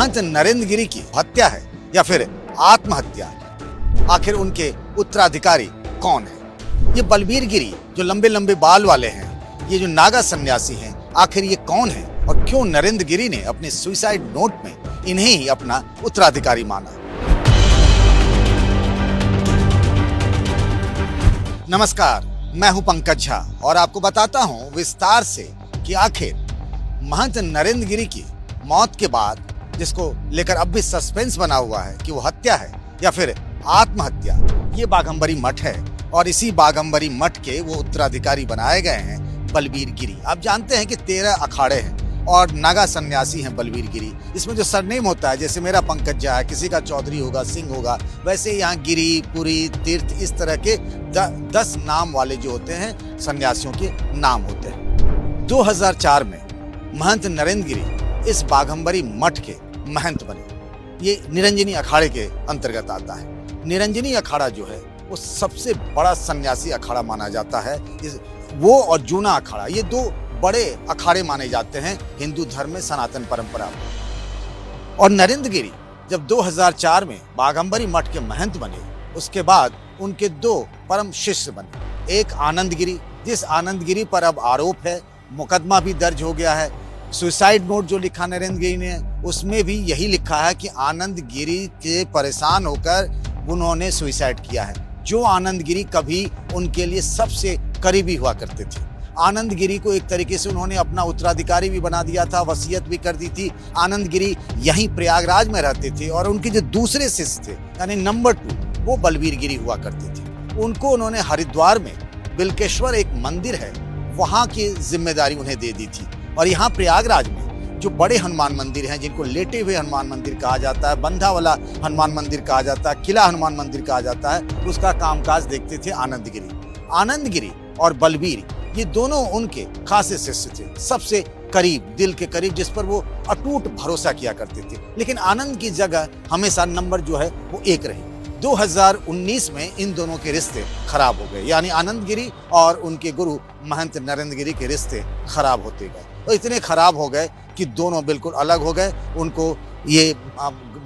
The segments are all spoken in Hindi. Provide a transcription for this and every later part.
महंत नरेंद्र गिरी की हत्या है या फिर आत्महत्या? आखिर उनके उत्तराधिकारी कौन है? ये बलबीर गिरी जो लंबे लंबे बाल वाले हैं, ये जो नागा सन्यासी हैं, आखिर ये कौन है और क्यों नरेंद्र गिरी ने अपने सुसाइड नोट में इन्हें ही अपना उत्तराधिकारी माना? नमस्कार, मैं हूं पंकज झा और आपको बताता हूं विस्तार से कि आखिर महंत नरेंद्र गिरी की मौत के बाद, जिसको लेकर अब भी सस्पेंस बना हुआ है कि वो हत्या है या फिर आत्महत्या, ये बाघंबरी मठ है और इसी बाघंबरी मठ के वो उत्तराधिकारी बनाए गए हैं बलबीर गिरी। आप जानते हैं कि 13 अखाड़े हैं और नागा सन्यासी हैं बलबीर गिरी। इसमें जो सरनेम होता है, जैसे मेरा पंकज झा है, किसी का चौधरी होगा, सिंह होगा, वैसे यहाँ गिरी, पुरी, तीर्थ, इस तरह के 10 नाम वाले जो होते हैं सन्यासियों के नाम होते हैं। 2004 में महंत नरेंद्र गिरी इस बाघंबरी मठ के महंत बने। ये निरंजनी अखाड़े के अंतर्गत आता है। निरंजनी अखाड़ा जो है वो सबसे बड़ा सन्यासी अखाड़ा माना जाता है। वो और जूना अखाड़ा, ये 2 बड़े अखाड़े माने जाते हैं हिंदू धर्म में, सनातन परंपरा में। और नरेंद्र गिरी जब 2004 में बाघंबरी मठ के महंत बने, उसके बाद उनके 2 परम शिष्य बने। एक आनंद गिरी, जिस आनंद गिरी पर अब आरोप है, मुकदमा भी दर्ज हो गया है। सुसाइड नोट जो लिखा नरेंद्र गिरी ने, उसमें भी यही लिखा है कि आनंद गिरी के परेशान होकर उन्होंने सुसाइड किया है। जो आनंद गिरी कभी उनके लिए सबसे करीबी हुआ करते थे। आनंद गिरी को एक तरीके से उन्होंने अपना उत्तराधिकारी भी बना दिया था, वसीयत भी कर दी थी। आनंद गिरी यहीं प्रयागराज में रहते थे और उनके जो दूसरे शिष्य थे, यानी नंबर 2, वो बलबीर गिरी हुआ करते थे। उनको उन्होंने हरिद्वार में बिल्केश्वर एक मंदिर है, वहाँ की जिम्मेदारी उन्हें दे दी थी। और यहाँ प्रयागराज में जो बड़े हनुमान मंदिर हैं, जिनको लेटे हुए हनुमान मंदिर कहा जाता है, बंधा वाला हनुमान मंदिर कहा जाता है, किला हनुमान मंदिर कहा जाता है, उसका कामकाज देखते थे आनंद गिरी। आनंद गिरी और बलबीर, ये दोनों उनके खासे शिष्य थे, सबसे करीब, दिल के करीब, जिस पर वो अटूट भरोसा किया करते थे। लेकिन आनंद की जगह हमेशा नंबर जो है वो 1 रही। 2019 में इन दोनों के रिश्ते खराब हो गए, यानी आनंद गिरी और उनके गुरु महंत नरेंद्र गिरी के रिश्ते खराब होते गए। तो इतने खराब हो गए कि दोनों बिल्कुल अलग हो गए। उनको ये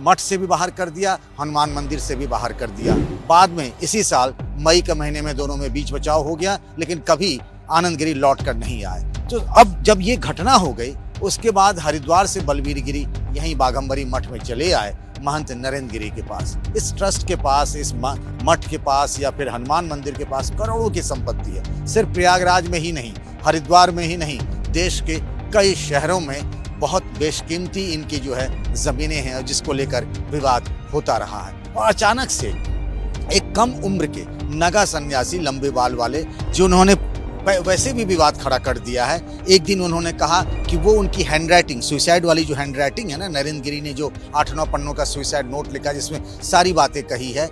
मठ से भी बाहर कर दिया, हनुमान मंदिर से भी बाहर कर दिया। बाद में इसी साल मई के महीने में दोनों में बीच बचाव हो गया, लेकिन कभी आनंद गिरी लौट कर नहीं आए। तो अब जब ये घटना हो गई, उसके बाद हरिद्वार से बलबीर गिरी यहीं बाघंबरी मठ में चले आए, महंत नरेंद्र गिरी के पास। इस ट्रस्ट के पास, इस मठ के पास या फिर हनुमान मंदिर के पास करोड़ों की संपत्ति है। सिर्फ प्रयागराज में ही नहीं, हरिद्वार में ही नहीं, देश के कई शहरों में बहुत बेशकीमती इनकी जो है जमीनें हैं, जिसको लेकर विवाद होता रहा है। और अचानक से एक कम उम्र के नागा सन्यासी, लंबे बाल वाले, जिन्होंने वैसे भी विवाद खड़ा कर दिया है, एक दिन उन्होंने कहा कि वो उनकी हैंडराइटिंग, सुसाइड वाली जो हैंडराइटिंग है ना, नरेंद्र गिरी ने जो 8-9 पन्नों का सुसाइड नोट लिखा जिसमें सारी बातें कही है,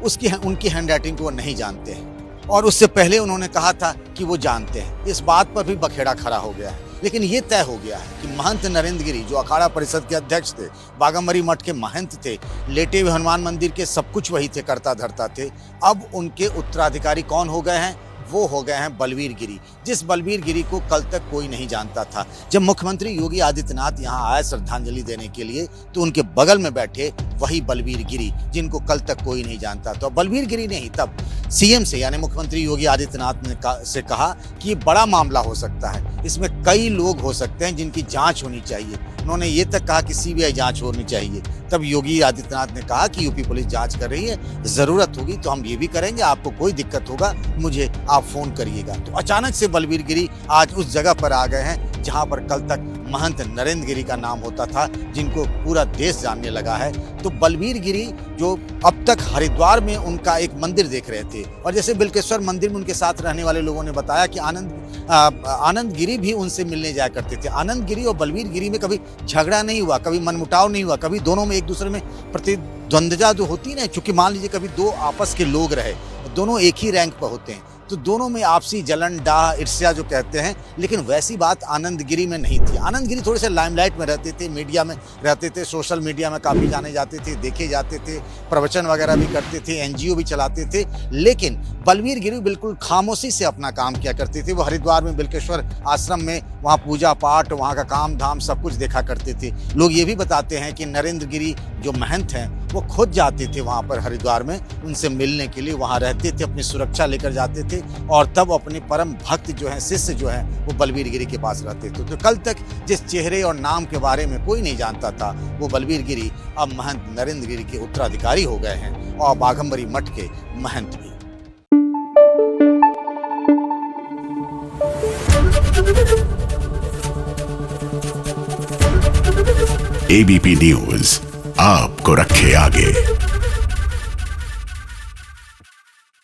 उनकी हैंडराइटिंग को वो नहीं जानते हैं। और उससे पहले उन्होंने कहा था कि वो जानते हैं। इस बात पर भी बखेड़ा खड़ा हो गया है। लेकिन ये तय हो गया है कि महंत नरेंद्र गिरी, जो अखाड़ा परिषद के अध्यक्ष थे, बाघंबरी मठ के महंत थे, लेटे हुए हनुमान मंदिर के सब कुछ वही थे, करता धरता थे, अब उनके उत्तराधिकारी कौन हो गए हैं? वो हो गए हैं बलबीर गिरी, जिस बलबीर गिरी को कल तक कोई नहीं जानता था। जब मुख्यमंत्री योगी आदित्यनाथ यहाँ आए श्रद्धांजलि देने के लिए, तो उनके बगल में बैठे वही बलबीर गिरी, जिनको कल तक कोई नहीं जानता। तो बलबीर गिरी ने ही तब सीएम से, यानी मुख्यमंत्री योगी आदित्यनाथ ने से कहा कि ये बड़ा मामला हो सकता है, इसमें कई लोग हो सकते हैं जिनकी जांच होनी चाहिए। उन्होंने ये तक कहा कि सीबीआई जांच होनी चाहिए। तब योगी आदित्यनाथ ने कहा कि यूपी पुलिस जांच कर रही है, जरूरत होगी तो हम ये भी करेंगे, आपको कोई दिक्कत होगा मुझे आप फोन करिएगा। तो अचानक से बलबीर गिरी आज उस जगह पर आ गए हैं जहां पर कल तक महंत नरेंद्र गिरी का नाम होता था, जिनको पूरा देश जानने लगा है। तो बलबीर गिरी जो अब तक हरिद्वार में उनका एक मंदिर देख रहे थे, और जैसे बिल्केश्वर मंदिर में उनके साथ रहने वाले लोगों ने बताया कि आनंद गिरी भी उनसे मिलने जाया करते थे। आनंद गिरी और बलबीर गिरी में कभी झगड़ा नहीं हुआ, कभी मनमुटाव नहीं हुआ, कभी दोनों में एक दूसरे में प्रतिद्वंद्विता जो होती है ना, चूंकि मान लीजिए कभी 2 आपस के लोग रहे, दोनों एक ही रैंक पर होते हैं, तो दोनों में आपसी जलन, डाह, ईर्ष्या जो कहते हैं, लेकिन वैसी बात आनंद गिरी में नहीं थी। आनंद गिरी थोड़े से लाइमलाइट में रहते थे, मीडिया में रहते थे, सोशल मीडिया में काफ़ी जाने जाते थे, देखे जाते थे, प्रवचन वगैरह भी करते थे, एनजीओ भी चलाते थे। लेकिन बलवीर गिरी बिल्कुल खामोशी से अपना काम किया करते थे। वो हरिद्वार में बिल्केश्वर आश्रम में वहाँ पूजा पाठ, वहाँ का काम धाम सब कुछ देखा करते थे। लोग ये भी बताते हैं कि नरेंद्र गिरी जो महंत हैं वो खुद जाते थे वहाँ पर हरिद्वार में उनसे मिलने के लिए, वहाँ रहते थे, अपनी सुरक्षा लेकर जाते थे और तब अपने परम भक्त जो हैं, शिष्य जो हैं, वो बलवीर गिरी के पास रहते थे। तो कल तक जिस चेहरे और नाम के बारे में कोई नहीं जानता था, वो बलवीर गिरी अब महंत नरेंद्र गिरी के उत्तराधिकारी हो गए हैं और बाघंबरी मठ के महंत भी। एबीपी न्यूज आपको रखे आगे।